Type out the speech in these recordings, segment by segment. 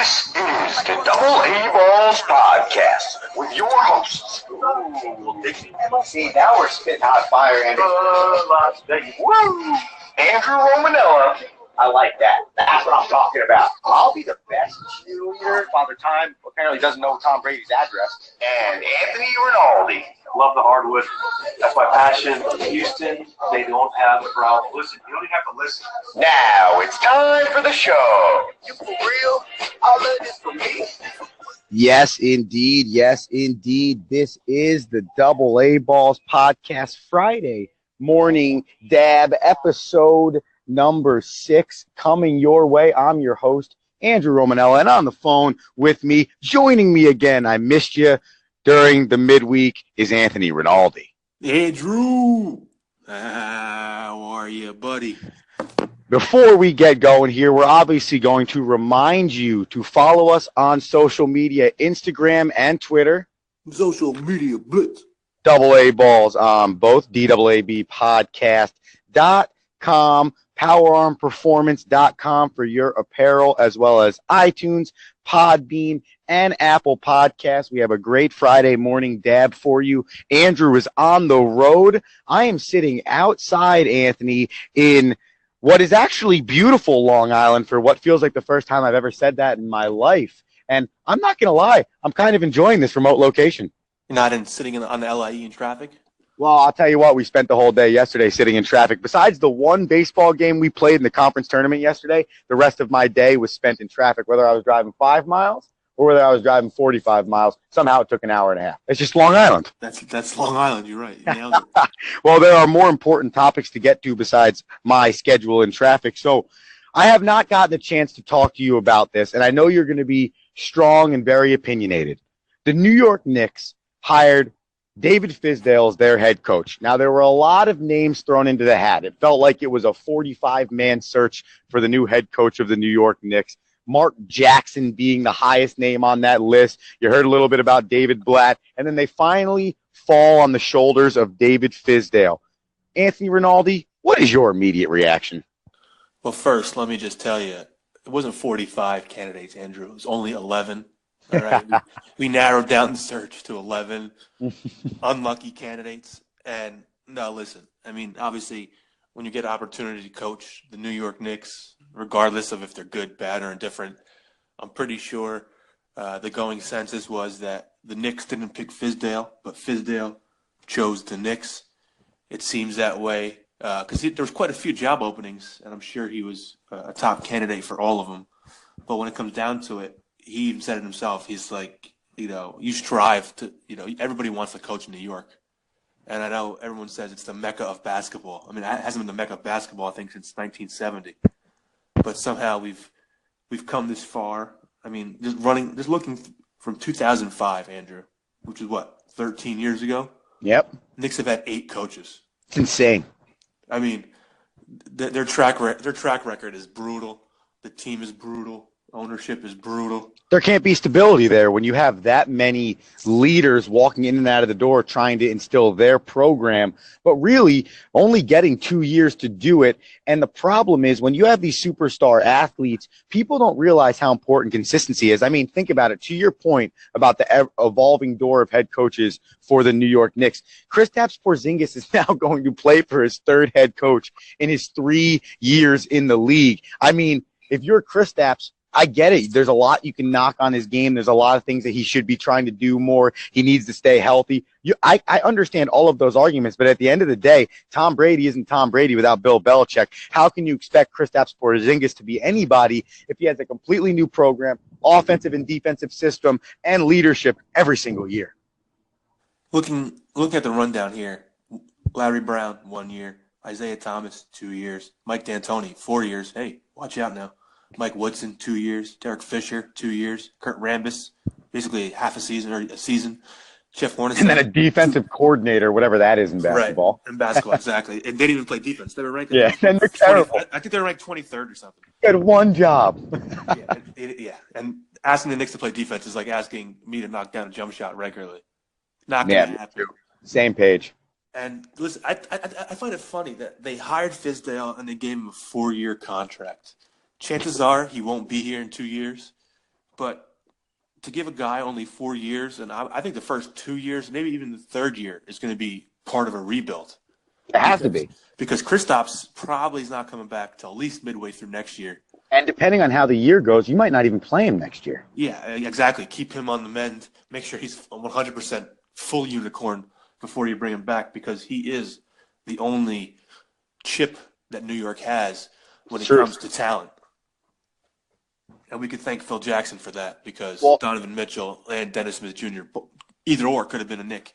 This is the Double A Balls Podcast with your hosts. See, now we're spitting hot fire, Andy. Woo! Andrew Romanella. I like that. That's what I'm talking about. I'll be the best cheerleader. Father Time apparently doesn't know Tom Brady's address. And Anthony Rinaldi. Love the hardwood. That's my passion. Houston, they don't have a problem. Listen, you don't even have to listen. Now it's time for the show. You for real? All of this for me? Yes, indeed. Yes, indeed. This is the Double A Balls Podcast Friday Morning DAAB episode number 6 coming your way. I'm your host, Andrew Romanella, and on the phone with me, joining me again, I missed you during the midweek, is Anthony Rinaldi. Andrew, how are you, buddy? Before we get going here, we're obviously going to remind you to follow us on social media, Instagram and Twitter. Social media blitz. Double A Balls on both, DAABpodcast.com, powerarmperformance.com for your apparel, as well as iTunes, Podbean, and Apple Podcasts. We have a great Friday morning DAAB for you. Andrew is on the road. I am sitting outside, Anthony, in what is actually beautiful Long Island for what feels like the first time I've ever said that in my life. And I'm not going to lie, I'm kind of enjoying this remote location. You're not sitting on the LIE in traffic? Well, I'll tell you what, we spent the whole day yesterday sitting in traffic. Besides the one baseball game we played in the conference tournament yesterday, the rest of my day was spent in traffic, whether I was driving 5 miles or whether I was driving 45 miles. Somehow it took an hour and a half. It's just Long Island. That's Long Island. You're right. You nailed it. Well, there are more important topics to get to besides my schedule in traffic. So I have not gotten a chance to talk to you about this, and I know you're going to be strong and very opinionated. The New York Knicks hired David Fizdale as their head coach. Now, there were a lot of names thrown into the hat. It felt like it was a 45-man search for the new head coach of the New York Knicks. Mark Jackson being the highest name on that list. You heard a little bit about David Blatt. And then they finally fall on the shoulders of David Fizdale. Anthony Rinaldi, what is your immediate reaction? Well, first, let me just tell you, it wasn't 45 candidates, Andrew. It was only 11. All right. We narrowed down the search to 11 unlucky candidates. And no, listen, I mean, obviously, when you get an opportunity to coach the New York Knicks, regardless of if they're good, bad, or indifferent, I'm pretty sure the going census was that the Knicks didn't pick Fizdale, but Fizdale chose the Knicks. It seems that way because there was quite a few job openings, and I'm sure he was a top candidate for all of them. But when it comes down to it, he even said it himself. He's like, you strive to, everybody wants to coach in New York. And I know everyone says it's the mecca of basketball. I mean, it hasn't been the mecca of basketball, I think, since 1970. But somehow we've come this far. I mean, just looking from 2005, Andrew, which is what, 13 years ago? Yep. Knicks have had 8 coaches. It's insane. I mean, their track record is brutal. The team is brutal. Ownership is brutal. There can't be stability there when you have that many leaders walking in and out of the door trying to instill their program, but really only getting 2 years to do it. And the problem is when you have these superstar athletes, people don't realize how important consistency is. I mean, think about it. To your point about the evolving door of head coaches for the New York Knicks, Kristaps Porzingis is now going to play for his 3rd head coach in his 3 years in the league. I mean, if you're Kristaps, I get it. There's a lot you can knock on his game. There's a lot of things that he should be trying to do more. He needs to stay healthy. I understand all of those arguments, but at the end of the day, Tom Brady isn't Tom Brady without Bill Belichick. How can you expect Kristaps Porzingis to be anybody if he has a completely new program, offensive and defensive system, and leadership every single year? Looking at the rundown here, Larry Brown, 1 year. Isaiah Thomas, 2 years. Mike D'Antoni, 4 years. Hey, watch out now. Mike Woodson, 2 years. Derek Fisher, 2 years. Kurt Rambis, basically half a season or a season. Jeff Hornacek. And then a defensive coordinator, whatever that is in basketball. Right, in basketball, exactly. And they didn't even play defense. They were ranked. Yeah, and they're terrible. I think they were ranked 23rd or something. He had one job. Yeah, and asking the Knicks to play defense is like asking me to knock down a jump shot regularly. Not going to happen. Same page. And listen, I find it funny that they hired Fizdale and they gave him a 4-year contract. Chances are he won't be here in 2 years. But to give a guy only 4 years, and I think the first 2 years, maybe even the third year, is going to be part of a rebuild. It has to be. Because Kristaps probably is not coming back till at least midway through next year. And depending on how the year goes, you might not even play him next year. Yeah, exactly. Keep him on the mend. Make sure he's 100% full unicorn before you bring him back, because he is the only chip that New York has when it comes to talent. And we could thank Phil Jackson for that, because Donovan Mitchell and Dennis Smith Jr., either or, could have been a Knick.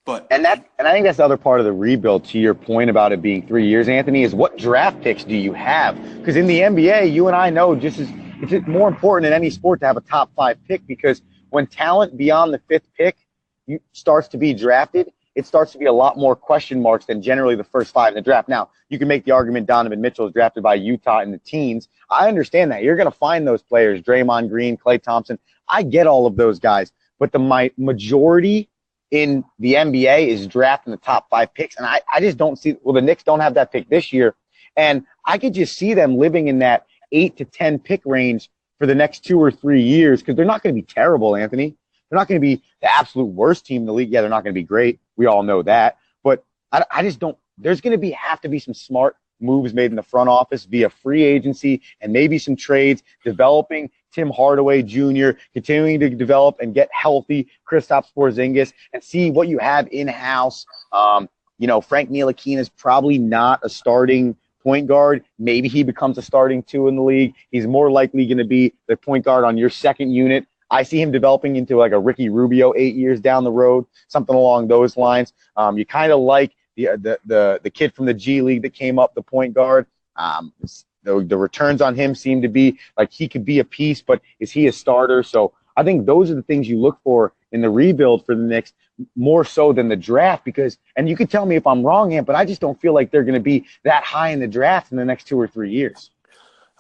And I think that's the other part of the rebuild, to your point about it being 3 years, Anthony, is what draft picks do you have? Because in the NBA, you and I know it's more important in any sport to have a top 5 pick, because when talent beyond the 5th pick starts to be drafted, it starts to be a lot more question marks than generally the first 5 in the draft. Now, you can make the argument Donovan Mitchell was drafted by Utah in the teens. I understand that. You're going to find those players, Draymond Green, Klay Thompson. I get all of those guys. But the majority in the NBA is drafting the top 5 picks. And I just don't see – well, the Knicks don't have that pick this year. And I could just see them living in that 8 to 10 pick range for the next 2 or 3 years, because they're not going to be terrible, Anthony. They're not going to be the absolute worst team in the league. Yeah, they're not going to be great. We all know that. But I just don't – there's going to have to be some smart moves made in the front office via free agency and maybe some trades, developing Tim Hardaway Jr., continuing to develop and get healthy Kristaps Porzingis, and see what you have in-house. Frank Ntilikina is probably not a starting point guard. Maybe he becomes a starting 2 in the league. He's more likely going to be the point guard on your second unit. I see him developing into like a Ricky Rubio 8 years down the road, something along those lines. You kind of like the kid from the G League that came up, the point guard. The returns on him seem to be like he could be a piece, but is he a starter? So I think those are the things you look for in the rebuild for the Knicks, more so than the draft, because, and you can tell me if I'm wrong, Ant, but I just don't feel like they're going to be that high in the draft in the next 2 or 3 years.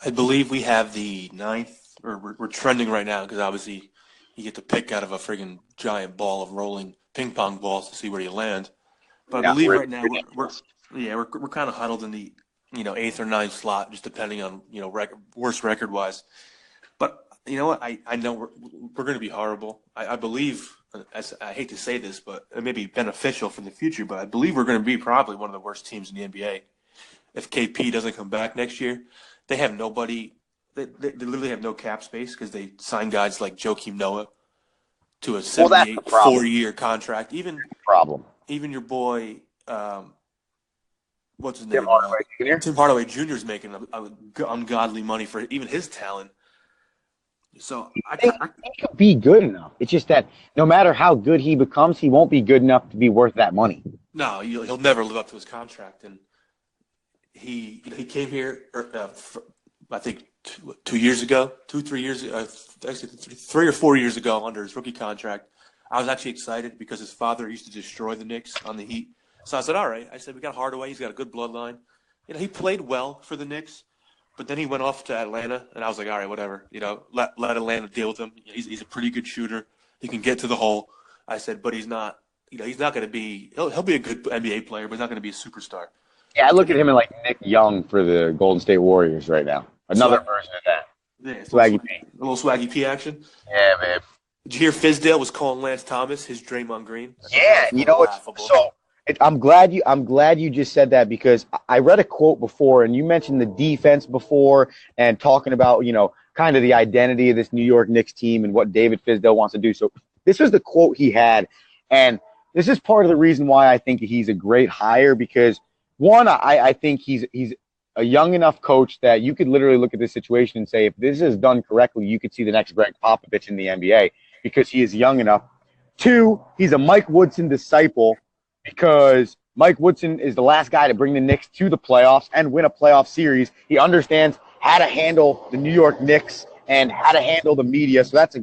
I believe we have the 9th, or we're trending right now, because obviously you get to pick out of a friggin' giant ball of rolling ping pong balls to see where you land. But I believe right now we're kind of huddled in the 8th or 9th slot, just depending on worst record wise. But you know what? I know we're going to be horrible. I believe, as I hate to say this, but it may be beneficial for the future, but I believe we're going to be probably one of the worst teams in the NBA. If KP doesn't come back next year, they have nobody. They literally have no cap space, because they signed guys like Joakim Noah to a 4-year contract. Even your boy, what's his name? Tim Hardaway Jr. is making ungodly money for even his talent. So I think he could be good enough. It's just that no matter how good he becomes, he won't be good enough to be worth that money. No, he'll never live up to his contract. And he came here, I think 2 years ago, 3 years, actually 3 or 4 years ago, under his rookie contract. I was actually excited because his father used to destroy the Knicks on the Heat. So I said, all right. I said, we got Hardaway. He's got a good bloodline. He played well for the Knicks, but then he went off to Atlanta, and I was like, all right, whatever. Let Atlanta deal with him. He's a pretty good shooter. He can get to the hole. I said, but he's not. He's not going to be. He'll be a good NBA player, but he's not going to be a superstar. Yeah, I look at him like Nick Young for the Golden State Warriors right now. Another version of that. Yeah, Swaggy P. A little Swaggy P action. Yeah, man. Did you hear Fizdale was calling Lance Thomas his Draymond Green? Yeah, I'm glad you just said that, because I read a quote before, and you mentioned the defense before, and talking about kind of the identity of this New York Knicks team and what David Fizdale wants to do. So this was the quote he had, and this is part of the reason why I think he's a great hire, because one, I think he's a young enough coach that you could literally look at this situation and say, if this is done correctly, you could see the next Greg Popovich in the NBA, because he is young enough. 2, he's a Mike Woodson disciple, because Mike Woodson is the last guy to bring the Knicks to the playoffs and win a playoff series. He understands how to handle the New York Knicks and how to handle the media. So that's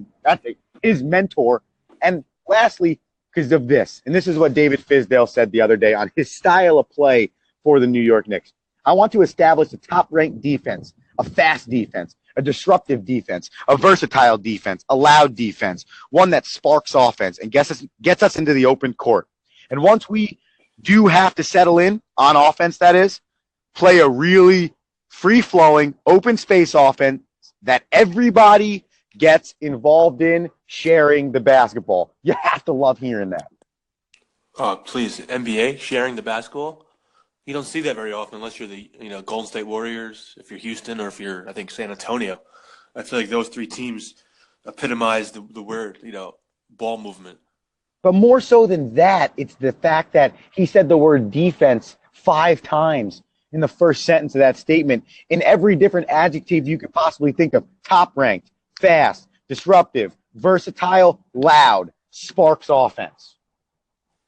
his mentor. And lastly, because of this, and this is what David Fizdale said the other day on his style of play for the New York Knicks. I want to establish a top-ranked defense, a fast defense, a disruptive defense, a versatile defense, a loud defense, one that sparks offense and gets us into the open court. And once we do have to settle in on offense, that is, play a really free-flowing, open space offense that everybody gets involved in sharing the basketball. You have to love hearing that. Oh, please, NBA sharing the basketball. You don't see that very often unless you're the Golden State Warriors, if you're Houston, or if you're, I think, San Antonio. I feel like those three teams epitomize the word, ball movement. But more so than that, it's the fact that he said the word defense 5 times in the first sentence of that statement in every different adjective you could possibly think of. Top-ranked, fast, disruptive, versatile, loud, sparks offense.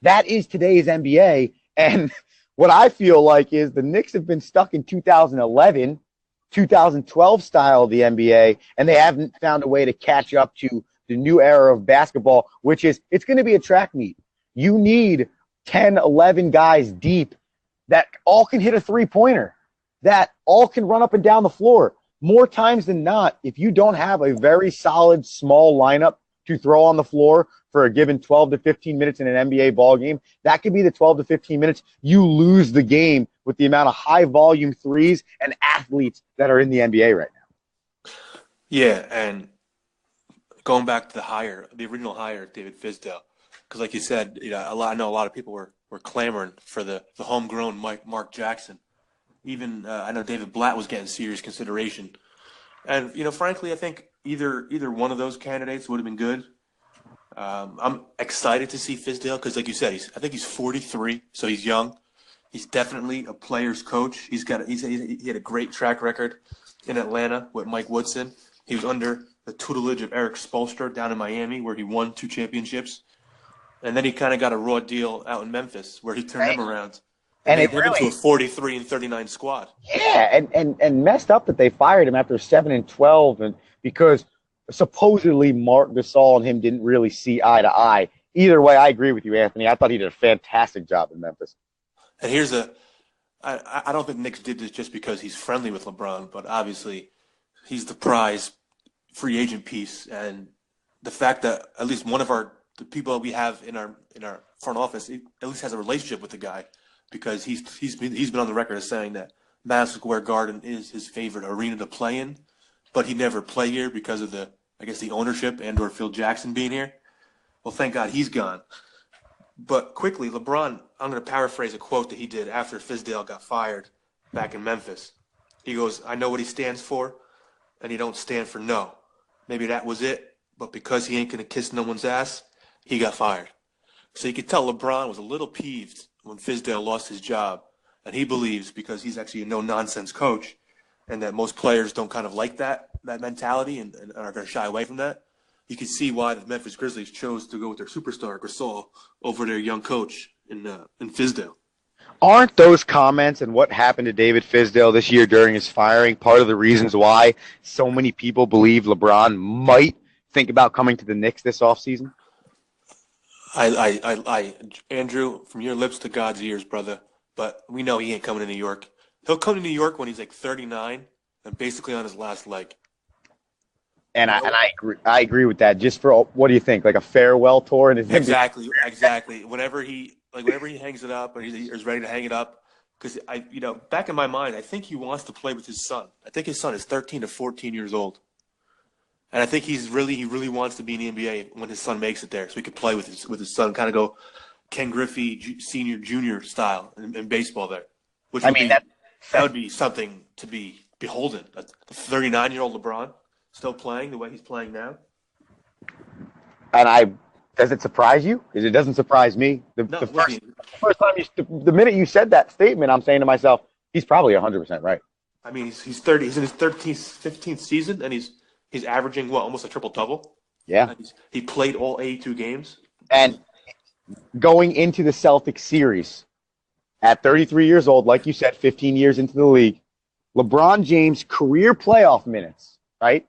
That is today's NBA, and what I feel like is the Knicks have been stuck in 2011, 2012 style of the NBA, and they haven't found a way to catch up to the new era of basketball, which is it's going to be a track meet. You need 10, 11 guys deep that all can hit a three-pointer, that all can run up and down the floor. More times than not, if you don't have a very solid small lineup to throw on the floor for a given 12 to 15 minutes in an NBA ball game, that could be the 12 to 15 minutes you lose the game with the amount of high-volume threes and athletes that are in the NBA right now. Yeah, and going back to the original hire, David Fizdale, because like you said, I know a lot of people were clamoring for the homegrown Mark Jackson. Even I know David Blatt was getting serious consideration. And, frankly, I think either one of those candidates would have been good. I'm excited to see Fizdale because, like you said, I think he's 43, so he's young. He's definitely a player's coach. He had a great track record in Atlanta with Mike Woodson. He was under the tutelage of Eric Spoelstra down in Miami, where he won 2 championships. And then he kind of got a raw deal out in Memphis, where he turned them around. And it really into a 43-39 squad. Yeah, and messed up that they fired him after 7-12, and because supposedly Mark Gasol and him didn't really see eye to eye. Either way, I agree with you, Anthony. I thought he did a fantastic job in Memphis. And I don't think Knicks did this just because he's friendly with LeBron, but obviously he's the prize free agent piece, and the fact that at least one of the people that we have in our front office at least has a relationship with the guy, because he's been on the record as saying that Madison Square Garden is his favorite arena to play in, but he never play here because of the ownership and/or Phil Jackson being here. Well, thank God he's gone. But quickly, LeBron, I'm going to paraphrase a quote that he did after Fizdale got fired back in Memphis. He goes, "I know what he stands for, and he don't stand for no. Maybe that was it, but because he ain't going to kiss no one's ass, he got fired." So you could tell LeBron was a little peeved when Fizdale lost his job, and he believes, because he's actually a no-nonsense coach, and that most players don't kind of like that mentality and are going to shy away from that, you can see why the Memphis Grizzlies chose to go with their superstar Gasol over their young coach in Fizdale. Aren't those comments and what happened to David Fizdale this year during his firing part of the reasons why so many people believe LeBron might think about coming to the Knicks this offseason? Andrew, from your lips to God's ears, brother, but we know he ain't coming to New York. He'll come to New York when he's like 39 and basically on his last leg. And I agree with that. Just for, what do you think, like a farewell tour? And exactly. Whenever he hangs it up or he's ready to hang it up, because back in my mind, I think he wants to play with his son. I think his son is 13 to 14 years old, and I think he really wants to be in the NBA when his son makes it there, so he can play with his son, kind of go Ken Griffey Senior Junior style in baseball there. Which that would be something to be beholden. A 39-year-old LeBron still playing the way he's playing now. And does it surprise you? Because it doesn't surprise me. The first time the minute you said that statement, I'm saying to myself, he's probably 100% right. I mean, he's 30. He's in his 15th season, and he's averaging almost a triple-double. Yeah. He played all 82 games. And going into the Celtics series at 33 years old, like you said, 15 years into the league, LeBron James' career playoff minutes, right?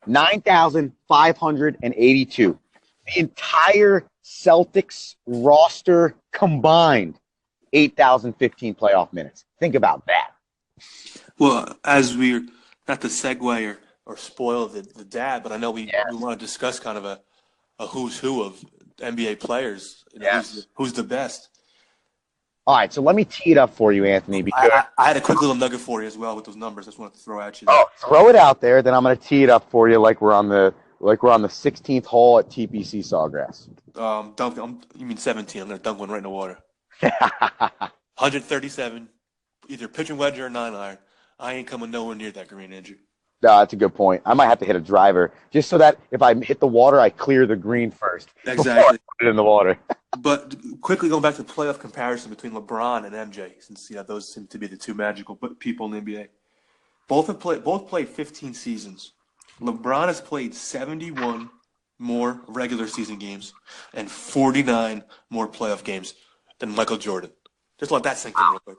9,582. The entire Celtics roster combined, 8,015 playoff minutes. Think about that. Well, as we're not to segue or spoil the DAAB, but I know we want to discuss kind of a who's who of NBA players. Who's the best? All right, so let me tee it up for you, Anthony. Because I had a quick little nugget for you as well with those numbers. I just wanted to throw at you. Oh, throw it out there, then I'm going to tee it up for you like we're on the Like we're on the 16th hole at TPC Sawgrass. You mean 17? I'm gonna dunk one right in the water. 137, either pitching wedge or a 9-iron. I ain't coming nowhere near that green, Andrew. No, that's a good point. I might have to hit a driver just so that if I hit the water, I clear the green first. Exactly. Before I put it in the water. But quickly going back to the playoff comparison between LeBron and MJ, since those seem to be the two magical people in the NBA. Both played 15 seasons. LeBron has played 71 more regular season games and 49 more playoff games than Michael Jordan. Just let that sink in real quick.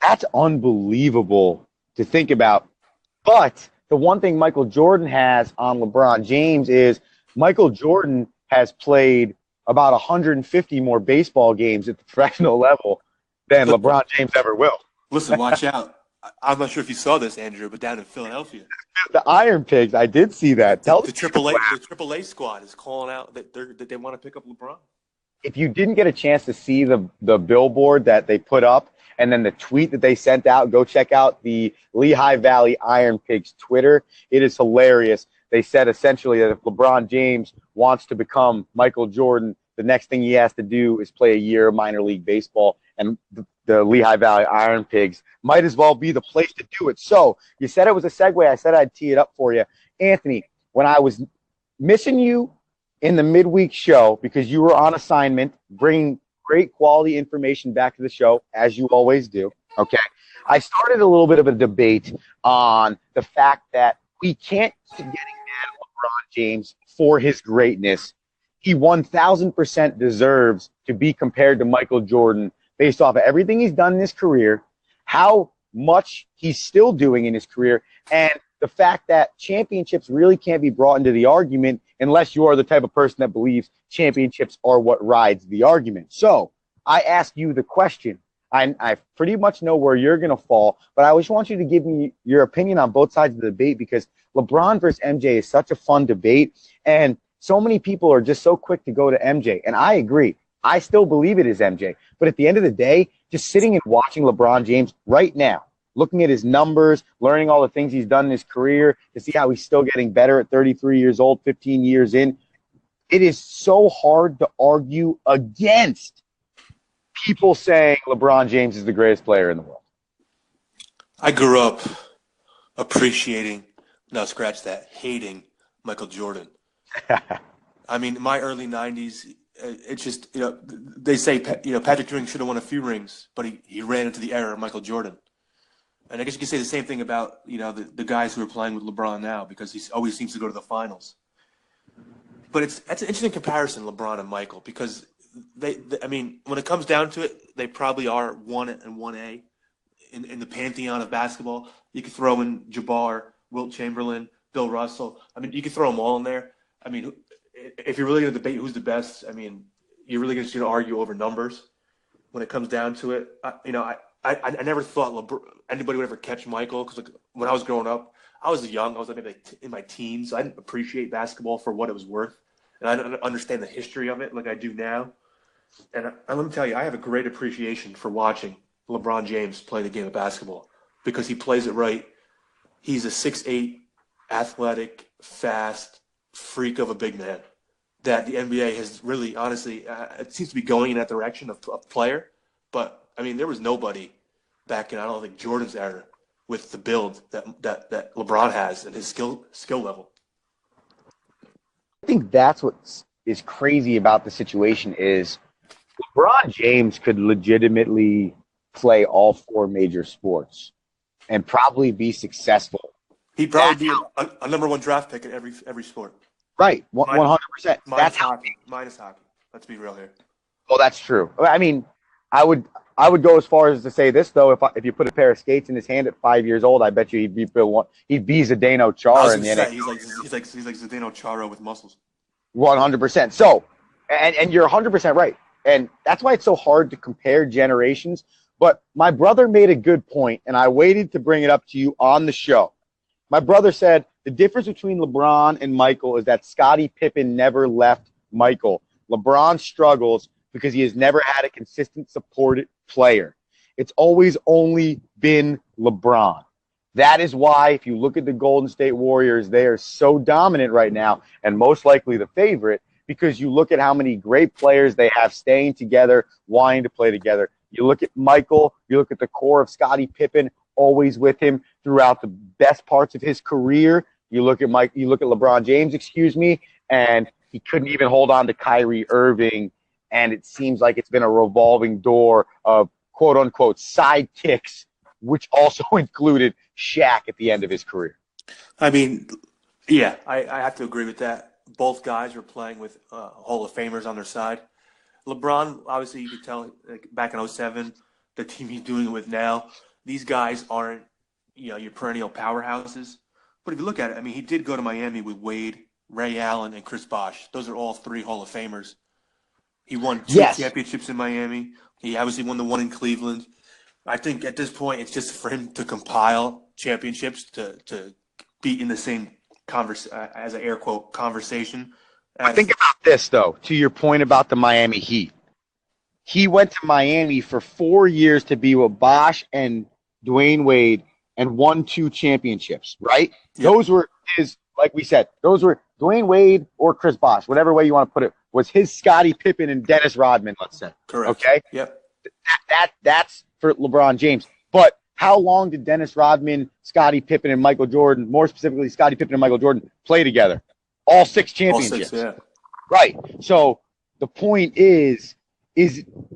That's unbelievable to think about. But the one thing Michael Jordan has on LeBron James is Michael Jordan has played about 150 more baseball games at the professional level than LeBron James ever will. Listen, watch out. I'm not sure if you saw this, Andrew, but down in Philadelphia, The Iron Pigs, I did see that. the AAA squad is calling out that they want to pick up LeBron. If you didn't get a chance to see the billboard that they put up and then the tweet that they sent out, go check out the Lehigh Valley Iron Pigs Twitter. It is hilarious. They said essentially that if LeBron James wants to become Michael Jordan, the next thing he has to do is play a year of minor league baseball, and the Lehigh Valley Iron Pigs might as well be the place to do it. So you said it was a segue. I said I'd tee it up for you. Anthony, when I was missing you in the midweek show because you were on assignment, bringing great quality information back to the show, as you always do, okay, I started a little bit of a debate on the fact that we can't keep getting mad at LeBron James for his greatness. He 1,000% deserves to be compared to Michael Jordan based off of everything he's done in his career, how much he's still doing in his career, and the fact that championships really can't be brought into the argument unless you are the type of person that believes championships are what rides the argument. So I ask you the question. I pretty much know where you're going to fall, but I just want you to give me your opinion on both sides of the debate because LeBron versus MJ is such a fun debate, and so many people are just so quick to go to MJ, and I agree. I still believe it is MJ. But at the end of the day, just sitting and watching LeBron James right now, looking at his numbers, learning all the things he's done in his career, to see how he's still getting better at 33 years old, 15 years in, it is so hard to argue against people saying LeBron James is the greatest player in the world. I grew up appreciating, no, scratch that, hating Michael Jordan. I mean, in my early 90s, it's just, they say, Patrick Ewing should have won a few rings, but he ran into the era of Michael Jordan. And I guess you could say the same thing about, the guys who are playing with LeBron now because he always seems to go to the finals. But that's an interesting comparison, LeBron and Michael, because I mean, when it comes down to it, they probably are 1 and 1A in the pantheon of basketball. You could throw in Jabbar, Wilt Chamberlain, Bill Russell. I mean, you could throw them all in there. I mean, if you're really going to debate who's the best, I mean, you're really just going to argue over numbers when it comes down to it. I never thought anybody would ever catch Michael because when I was growing up, I was young. I was maybe in my teens. So I didn't appreciate basketball for what it was worth, and I didn't understand the history of it like I do now. And let me tell you, I have a great appreciation for watching LeBron James play the game of basketball because he plays it right. He's a 6'8", athletic, fast freak of a big man that the NBA has really, honestly, it seems to be going in that direction of a player. But, I mean, there was nobody back in, I don't think, Jordan's era with the build that LeBron has and his skill level. I think that's what is crazy about the situation is LeBron James could legitimately play all 4 major sports and probably be successful. He'd probably be a number 1 draft pick in every sport. Right, 100%. That's hockey. Minus hockey. Let's be real here. Well, that's true. I mean, I would go as far as to say this though. If you put a pair of skates in his hand at 5 years old, I bet you he'd be Zdeno Chara in the NHL. He's like Zdeno Chara with muscles. 100%. So, and you're 100% right. And that's why it's so hard to compare generations. But my brother made a good point, and I waited to bring it up to you on the show. My brother said the difference between LeBron and Michael is that Scottie Pippen never left Michael. LeBron struggles because he has never had a consistent supported player. It's always only been LeBron. That is why, if you look at the Golden State Warriors, they are so dominant right now and most likely the favorite because you look at how many great players they have staying together, wanting to play together. You look at Michael, you look at the core of Scottie Pippen, always with him throughout the best parts of his career. You look at LeBron James, and he couldn't even hold on to Kyrie Irving, and it seems like it's been a revolving door of quote-unquote sidekicks, which also included Shaq at the end of his career. I mean, yeah, I have to agree with that. Both guys were playing with Hall of Famers on their side. LeBron, obviously, you could tell back in 2007, the team he's doing it with now, these guys aren't, your perennial powerhouses. But if you look at it, I mean, he did go to Miami with Wade, Ray Allen, and Chris Bosh. Those are all 3 Hall of Famers. He won 2 championships in Miami. He obviously won the one in Cleveland. I think at this point, it's just for him to compile championships to be in the same as an air quote conversation. Think about this, though, to your point about the Miami Heat. He went to Miami for 4 years to be with Bosh and Dwayne Wade and won 2 championships, right? Yep. Those were like we said, those were Dwayne Wade or Chris Bosh, whatever way you want to put it, was his Scottie Pippen and Dennis Rodman, let's say. Correct. Okay? Yep. That's for LeBron James. But how long did Dennis Rodman, Scottie Pippen, and Michael Jordan, more specifically Scottie Pippen and Michael Jordan, play together? All 6 championships. All 6, yeah. Right. So the point is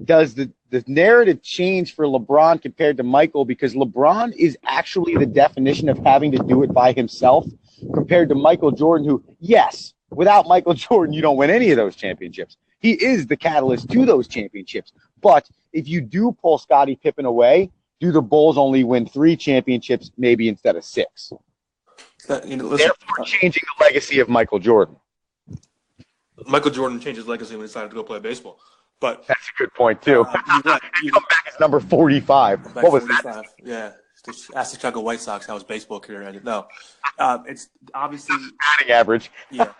does the narrative change for LeBron compared to Michael? Because LeBron is actually the definition of having to do it by himself compared to Michael Jordan, who, yes, without Michael Jordan, you don't win any of those championships. He is the catalyst to those championships. But if you do pull Scottie Pippen away, do the Bulls only win 3 championships, maybe instead of 6? Therefore, changing the legacy of Michael Jordan. Michael Jordan changed his legacy when he decided to go play baseball. But that's a good point, too. You're right. You come back as number 45. What was 45. That? Yeah. Ask the Chicago White Sox how his baseball career ended. No. It's obviously – batting average. Yeah.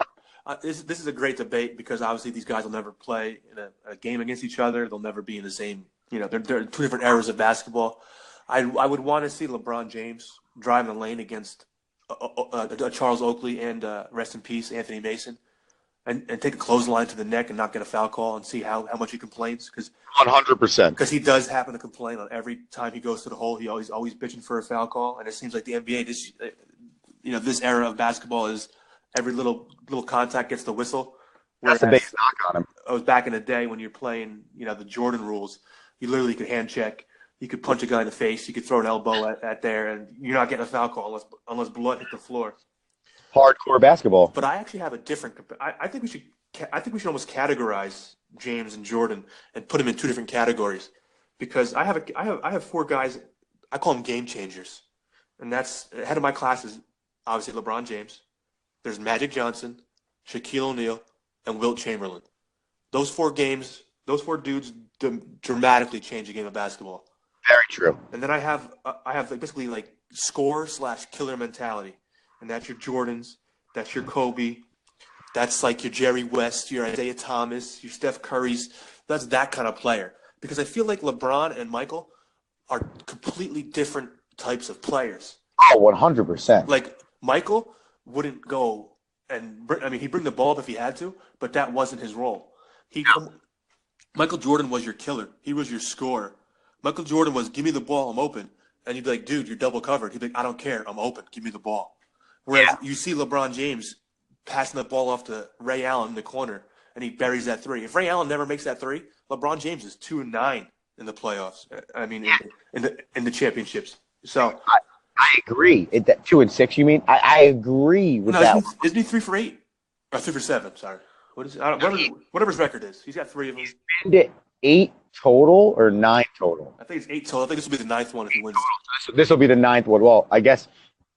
This is a great debate because obviously these guys will never play in a game against each other. They'll never be in the same – they're 2 different eras of basketball. I would want to see LeBron James drive the lane against Charles Oakley and rest in peace, Anthony Mason. And take a clothesline to the neck and not get a foul call and see how much he complains. 100%. Because he does happen to complain on every time he goes to the hole. He always bitching for a foul call. And it seems like the NBA, this era of basketball is every little contact gets the whistle. That's a big knock on him. It was back in the day when you're playing, the Jordan rules. You literally could hand check. You could punch a guy in the face. You could throw an elbow at there, and you're not getting a foul call unless blood hit the floor. Hardcore basketball. But I actually have a different. I think we should almost categorize James and Jordan and put them in 2 different categories, because I have 4 guys. I call them game changers, and that's head of my class is obviously LeBron James. There's Magic Johnson, Shaquille O'Neal, and Wilt Chamberlain. Those 4 dudes dramatically change the game of basketball. Very true. And then I have basically like score/killer mentality. And that's your Jordans, that's your Kobe, that's like your Jerry West, your Isaiah Thomas, your Steph Curry's. That's that kind of player. Because I feel like LeBron and Michael are completely different types of players. Oh, 100%. Like Michael wouldn't go he'd bring the ball up if he had to, but that wasn't his role. Michael Jordan was your killer. He was your scorer. Michael Jordan was, give me the ball, I'm open. And you'd be like, dude, you're double covered. He'd be like, I don't care, I'm open, give me the ball. Whereas you see LeBron James passing the ball off to Ray Allen in the corner, and he buries that 3. If Ray Allen never makes that 3, LeBron James is 2-9 in the playoffs. I mean, in the championships. So I agree. 2-6, you mean? I agree with that. Isn't he 3 for 8? Or 3 for 7? Sorry. What is it? Whatever his record is, he's got 3 of them. He's been to 8 total or 9 total. I think it's 8 total. I think this will be the 9th one if he wins. This will be the 9th one. Well, I guess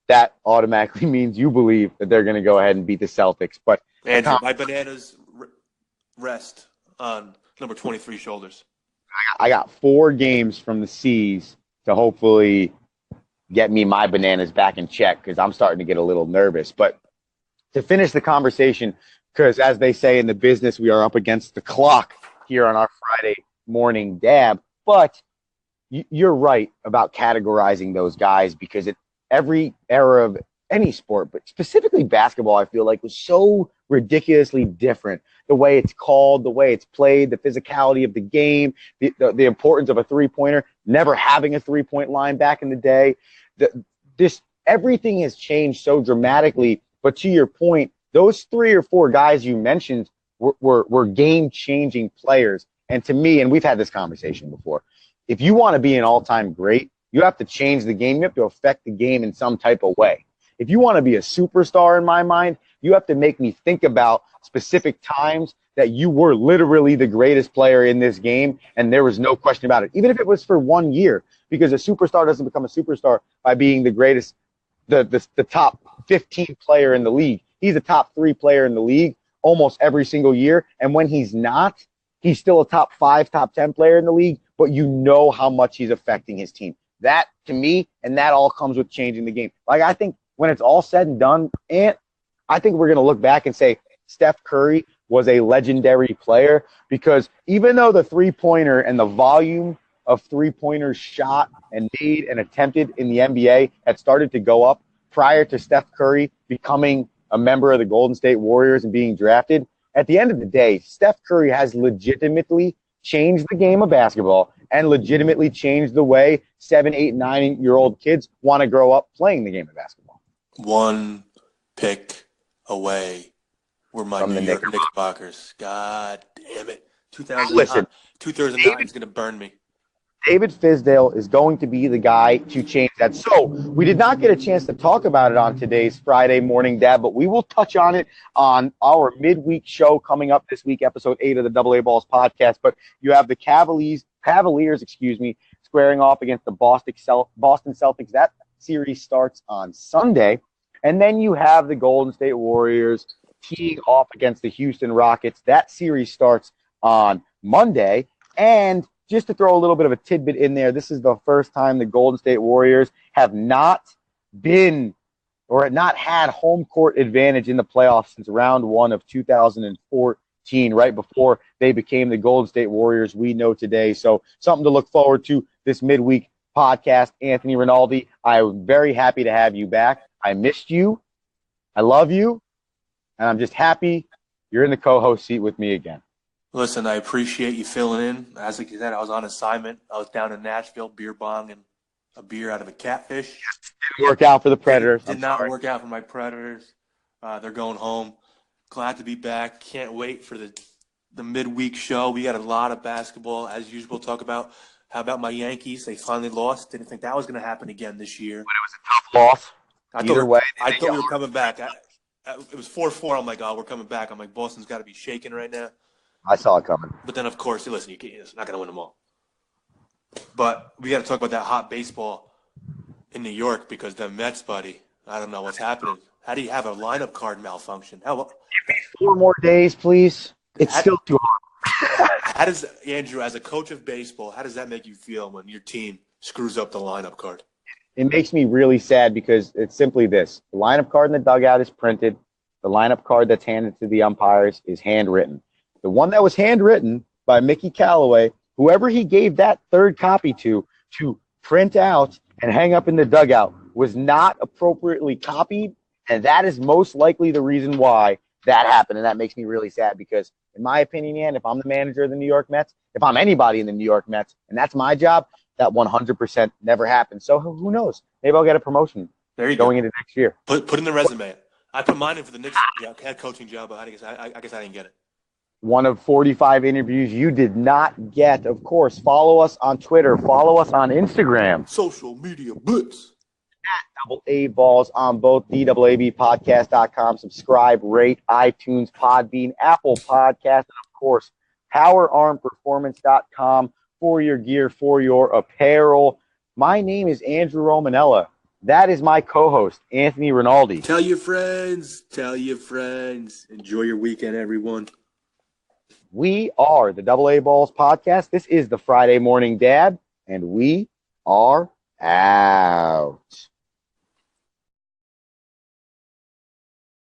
that automatically means you believe that they're going to go ahead and beat the Celtics. But Andrew, my bananas rest on number 23 shoulders. I got 4 games from the C's to hopefully get me my bananas back in check, because I'm starting to get a little nervous. But to finish the conversation, because as they say in the business, we are up against the clock here on our Friday morning DAAB. But you're right about categorizing those guys, because every era of any sport, but specifically basketball, I feel like was so ridiculously different. The way it's called, the way it's played, the physicality of the game, the importance of a three-pointer, never having a three-point line back in the day. Everything has changed so dramatically. But to your point, those 3 or 4 guys you mentioned were game-changing players. And to me, and we've had this conversation before, if you want to be an all-time great, you have to change the game. You have to affect the game in some type of way. If you want to be a superstar in my mind, you have to make me think about specific times that you were literally the greatest player in this game, and there was no question about it, even if it was for 1 year, because a superstar doesn't become a superstar by being the greatest, the top 15 player in the league. He's a top 3 player in the league almost every single year, and when he's not, he's still a top 5, top 10 player in the league, but you know how much he's affecting his team. That, to me, and that all comes with changing the game. Like, I think when it's all said and done, and I think we're going to look back and say Steph Curry was a legendary player, because even though the three-pointer and the volume of three-pointers shot and made and attempted in the NBA had started to go up prior to Steph Curry becoming a member of the Golden State Warriors and being drafted, at the end of the day, Steph Curry has legitimately changed the game of basketball and legitimately changed the way 7, 8, 9-year-old kids want to grow up playing the game of basketball. One pick away were my New York Knickerbockers. God damn it. 2009. Listen, 2009 is going to burn me. David Fizdale is going to be the guy to change that. So we did not get a chance to talk about it on today's Friday Morning DAAB, but we will touch on it on our midweek show coming up this week, episode 8 of the AA Balls podcast. But you have the Cavaliers, squaring off against the Boston Celtics. That series starts on Sunday. And then you have the Golden State Warriors teeing off against the Houston Rockets. That series starts on Monday. And just to throw a little bit of a tidbit in there, this is the first time the Golden State Warriors have not had home court advantage in the playoffs since round 1 of 2014, right before they became the Golden State Warriors we know today. So something to look forward to this midweek podcast. Anthony Rinaldi, I'm very happy to have you back. I missed you. I love you. And I'm just happy you're in the co-host seat with me again. Listen, I appreciate you filling in. As you said, I was on assignment. I was down in Nashville, beer bonging a beer out of a catfish. Didn't work out for the Predators. Did not work out for my Predators. They're going home. Glad to be back. Can't wait for the midweek show. We got a lot of basketball, as usual, talk about. How about my Yankees? They finally lost. Didn't think that was going to happen again this year. But it was a tough loss. I thought we were coming back. It was 4-4. I'm like, oh, we're coming back. I'm like, Boston's got to be shaking right now. I saw it coming. But then, of course, listen, it's not going to win them all. But we got to talk about that hot baseball in New York, because the Mets, buddy, I don't know what's happening. How do you have a lineup card malfunction? Give me 4 more days, please. It's still too hard. How does, Andrew, as a coach of baseball, how does that make you feel when your team screws up the lineup card? It makes me really sad, because it's simply this. The lineup card in the dugout is printed. The lineup card that's handed to the umpires is handwritten. The one that was handwritten by Mickey Callaway, whoever he gave that third copy to print out and hang up in the dugout, was not appropriately copied, and that is most likely the reason why that happened. And that makes me really sad, because in my opinion, Ian, if I'm the manager of the New York Mets, if I'm anybody in the New York Mets, and that's my job, that 100% never happened. So who knows? Maybe I'll get a promotion going into next year. Put in the resume. I put mine in for the Knicks head coaching job, but I guess I didn't get it. One of 45 interviews you did not get. Of course, follow us on Twitter. Follow us on Instagram. Social media blitz. At AA Balls on both DAABpodcast.com. Subscribe, rate, iTunes, Podbean, Apple Podcast, and, of course, PowerArmPerformance.com for your gear, for your apparel. My name is Andrew Romanella. That is my co-host, Anthony Rinaldi. Tell your friends. Enjoy your weekend, everyone. We are the AA Balls podcast. This is the Friday Morning DAAB, and we are out.